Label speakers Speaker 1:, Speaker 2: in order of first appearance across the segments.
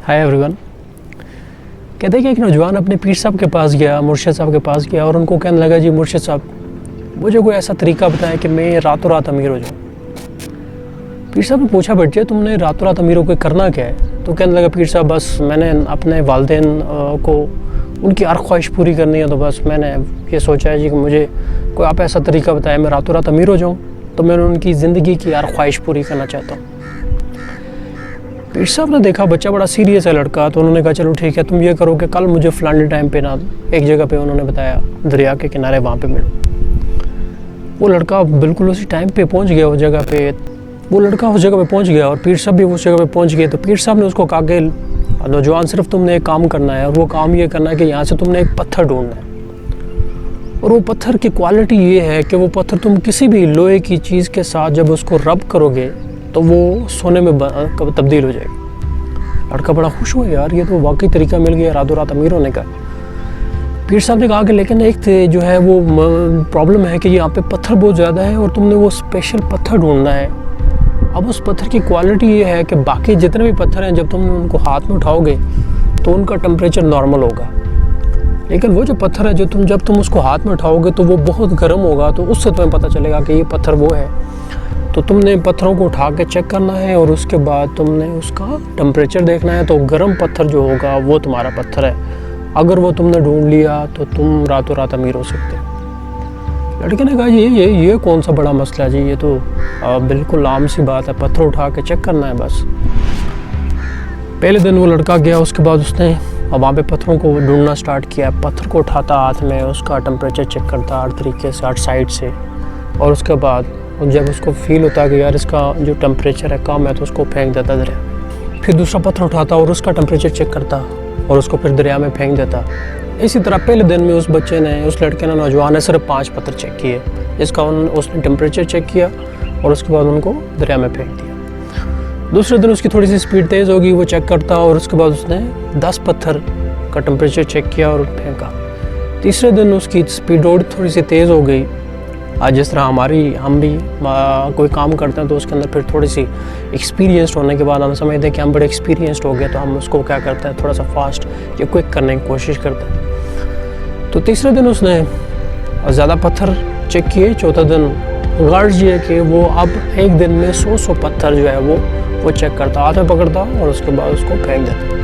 Speaker 1: Hi everyone. कहते हैं कि एक नौजवान अपने पीर साहब के पास गया, मुर्शिद साहब के पास गया और उनको कहने लगा, जी मुर्शिद साहब, मुझे कोई ऐसा तरीका बताएं कि मैं रातों रात अमीर हो जाऊँ। पीर साहब ने पूछा, बच्चे तुमने रातों रात अमीर होकर करना क्या है? तो कहने लगा, पीर साहब बस मैंने अपने वालिदैन को उनकी हर ख्वाहिश पूरी करनी है, तो बस मैंने ये सोचा है जी कि मुझे कोई आप ऐसा तरीका बताएं मैं रातों रात अमीर हो जाऊँ। तो मैं उनकी ज़िंदगी की हर ख्वाहिश पूरी करना चाहता हूँ। पीर साहब ने देखा बच्चा बड़ा सीरियस है लड़का, तो उन्होंने कहा चलो ठीक है, तुम ये करो कि कल मुझे फलाने टाइम पे ना एक जगह पे, उन्होंने बताया दरिया के किनारे, वहाँ पे मिलो। वो लड़का बिल्कुल उसी टाइम पे पहुँच गया उस जगह पे। वो लड़का उस जगह पे पहुँच गया और पीर साहब भी उस जगह पे पहुँच गए। तो पीर साहब ने उसको कहा कि नौजवान, सिर्फ तुमने एक काम करना है, और वो काम ये करना है कि यहाँ से तुमने एक पत्थर ढूंढना है, और वो पत्थर की क्वालिटी ये है कि वो पत्थर तुम किसी भी लोहे की चीज़ के साथ जब उसको रब करोगे तो वो सोने में तब्दील हो जाएगी। लड़का बड़ा खुश हुआ, यार ये तो वाकई तरीका मिल गया रातों रात अमीर होने का। पीर साहब ने कहा कि लेकिन एक जो है वो प्रॉब्लम है कि यहाँ पे पत्थर बहुत ज़्यादा है और तुमने वो स्पेशल पत्थर ढूंढना है। अब उस पत्थर की क्वालिटी ये है कि बाकी जितने भी पत्थर हैं जब तुम उनको हाथ में उठाओगे तो उनका टेम्परेचर नॉर्मल होगा, लेकिन वो जो पत्थर है जब तुम उसको हाथ में उठाओगे तो वो बहुत गर्म होगा, तो उससे तुम्हें पता चलेगा कि ये पत्थर वो है। तो तुमने पत्थरों को उठा के चेक करना है और उसके बाद तुमने उसका टेम्परेचर देखना है। तो गर्म पत्थर जो होगा वो तुम्हारा पत्थर है। अगर वो तुमने ढूंढ लिया तो तुम रातों रात अमीर हो सकते हो। लड़के ने कहा, ये कौन सा बड़ा मसला है जी, ये तो बिल्कुल आम सी बात है, पत्थर उठा के चेक करना है बस। पहले दिन वो लड़का गया, उसके बाद उसने वहाँ पे पत्थरों को ढूंढना स्टार्ट किया। पत्थर को उठाता हाथ में, उसका टेम्परेचर चेक करता हर तरीके से, हर साइड से, और उसके बाद जब उसको फील होता है कि यार इसका जो टेम्परेचर है कम है तो उसको फेंक देता दरिया। फिर दूसरा पत्थर उठाता और उसका टेम्परेचर चेक करता और उसको फिर दरिया में फेंक देता। इसी तरह पहले दिन में उस लड़के ने, नौजवान ने सिर्फ 5 पत्थर चेक किए, जिसका उसने टेम्परेचर चेक किया और उसके बाद उनको दरिया में फेंक दिया। दूसरे दिन उसकी थोड़ी सी स्पीड तेज़ होगी, वो चेक करता और उसके बाद उसने 10 पत्थर का टेम्परेचर चेक किया और फेंका। तीसरे दिन उसकी स्पीड और थोड़ी सी तेज़ हो गई। आज जिस तरह हम भी कोई काम करते हैं तो उसके अंदर फिर थोड़ी सी एक्सपीरियंस्ड होने के बाद हम समझते हैं कि हम बड़े एक्सपीरियंस्ड हो गए, तो हम उसको क्या करते हैं, थोड़ा सा फास्ट या क्विक करने की कोशिश करते हैं। तो तीसरे दिन उसने ज़्यादा पत्थर चेक किए। चौथा दिन गर्ज ये कि वो अब एक दिन में 100 पत्थर जो है वो चेक करता, हाथ में पकड़ता और उसके बाद उसको फेंक देता।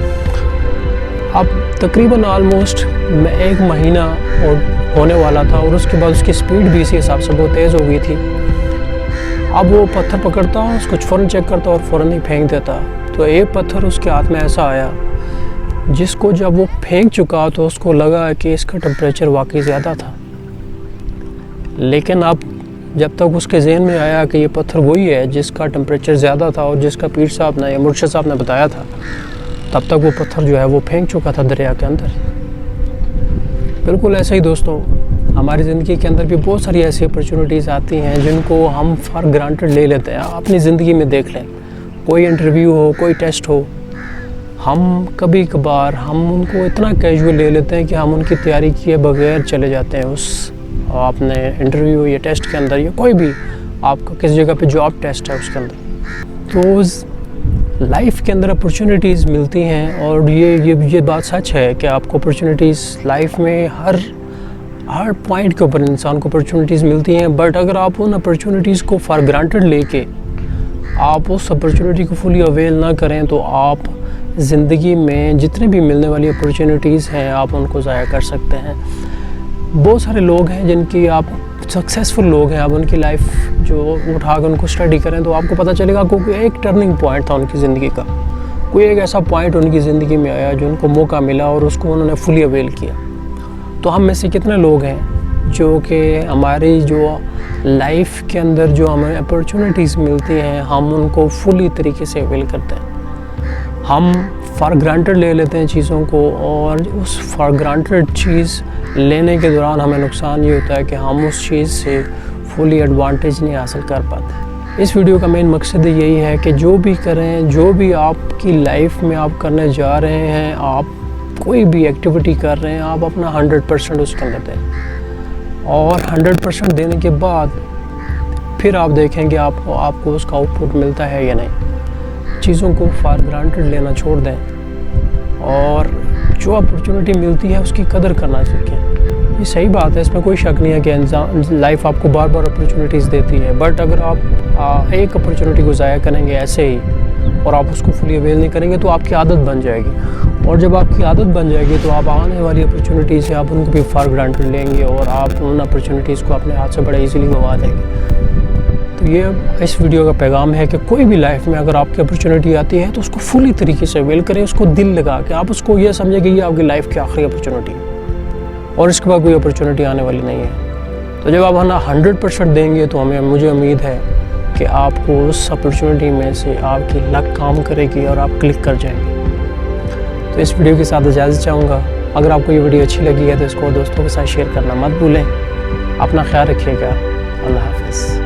Speaker 1: अब तकरीबन ऑलमोस्ट 1 महीना होने वाला था और उसके बाद उसकी स्पीड भी इसी हिसाब से बहुत तेज़ हो गई थी। अब वो पत्थर पकड़ता, उसको फ़ौरन चेक करता और फ़ौरन ही फेंक देता। तो एक पत्थर उसके हाथ में ऐसा आया जिसको जब वो फेंक चुका तो उसको लगा कि इसका टेम्परेचर वाकई ज़्यादा था, लेकिन अब जब तक उसके ज़हन में आया कि ये पत्थर वही है जिसका टेम्परेचर ज़्यादा था और जिसका पीर साहब ने या मुर्शिद साहब ने बताया था, तब तक वो पत्थर जो है वो फेंक चुका था दरिया के अंदर। बिल्कुल ऐसे ही दोस्तों, हमारी ज़िंदगी के अंदर भी बहुत सारी ऐसी अपॉर्चुनिटीज़ आती हैं जिनको हम फॉर ग्रांटेड ले लेते हैं। अपनी ज़िंदगी में देख लें, कोई इंटरव्यू हो, कोई टेस्ट हो, हम कभी कभार हम उनको इतना कैजुअल ले लेते हैं कि हम उनकी तैयारी किए बगैर चले जाते हैं उस अपने इंटरव्यू या टेस्ट के अंदर, या कोई भी आपका किस जगह पे जॉब टेस्ट है उसके अंदर। तो लाइफ के अंदर अपॉर्चुनिटीज़ मिलती हैं और ये बात सच है कि आपको अपॉर्चुनिटीज़ लाइफ में हर पॉइंट के ऊपर इंसान को अपॉर्चुनिटीज़ मिलती हैं। बट अगर आप उन अपॉर्चुनिटीज़ को फॉर ग्रांटेड लेके आप उस अपॉर्चुनिटी को फुली अवेल ना करें तो आप ज़िंदगी में जितने भी मिलने वाली अपॉर्चुनिटीज़ हैं आप उनको ज़ाया कर सकते हैं। बहुत सारे लोग हैं जिनकी आप सक्सेसफुल लोग हैं, आप उनकी लाइफ जो उठा कर उनको स्टडी करें तो आपको पता चलेगा कोई एक टर्निंग पॉइंट था उनकी ज़िंदगी का, कोई एक ऐसा पॉइंट उनकी ज़िंदगी में आया जो उनको मौका मिला और उसको उन्होंने फुली अवेल किया। तो हम में से कितने लोग हैं जो कि हमारी जो लाइफ के अंदर जो हमें अपॉर्चुनिटीज़ मिलती हैं हम उनको फुली तरीके से अवेल करते हैं। हम फॉर ग्रांटेड ले लेते हैं चीज़ों को, और उस फॉर ग्रांटेड चीज़ लेने के दौरान हमें नुकसान ये होता है कि हम उस चीज़ से फुली एडवांटेज नहीं हासिल कर पाते। इस वीडियो का मेन मकसद यही है कि जो भी करें, जो भी आपकी लाइफ में आप करने जा रहे हैं, आप कोई भी एक्टिविटी कर रहे हैं, आप अपना 100% उसके अंदर दें, और 100% देने के बाद फिर आप देखेंगे आपको उसका आउटपुट मिलता है या नहीं। चीज़ों को फॉर ग्रांटेड लेना छोड़ दें और जो अपॉर्चुनिटी मिलती है उसकी कदर करना सीखें। ये सही बात है, इसमें कोई शक नहीं है कि लाइफ आपको बार बार अपॉर्चुनिटीज़ देती है, बट अगर आप एक अपॉर्चुनिटी को ज़ाया करेंगे ऐसे ही और आप उसको फुली अवेल नहीं करेंगे तो आपकी आदत बन जाएगी, और जब आपकी आदत बन जाएगी तो आप आने वाली अपॉर्चुनिटीज़ से आप उनको भी फॉर ग्रांटेड लेंगे और आप उन अपॉर्चुनिटीज़ को अपने हाथ से बड़ा ईजीली गंवा देंगे। तो ये इस वीडियो का पैगाम है कि कोई भी लाइफ में अगर आपकी अपॉर्चुनिटी आती है तो उसको फुली तरीके से अवेल करें, उसको दिल लगा के आप उसको ये समझें कि ये आपकी लाइफ की आखिरी अपॉर्चुनिटी है और इसके बाद कोई अपॉर्चुनिटी आने वाली नहीं है। तो जब आप 100% देंगे तो मुझे उम्मीद है कि आपको उस अपॉर्चुनिटी में से आपकी लक काम करेगी और आप क्लिक कर जाएंगे। तो इस वीडियो के साथ इजाज़त चाहूँगा। अगर आपको ये वीडियो अच्छी लगी है तो इसको दोस्तों के साथ शेयर करना मत भूलें। अपना ख्याल रखिएगा। अल्लाह हाफ़िज़।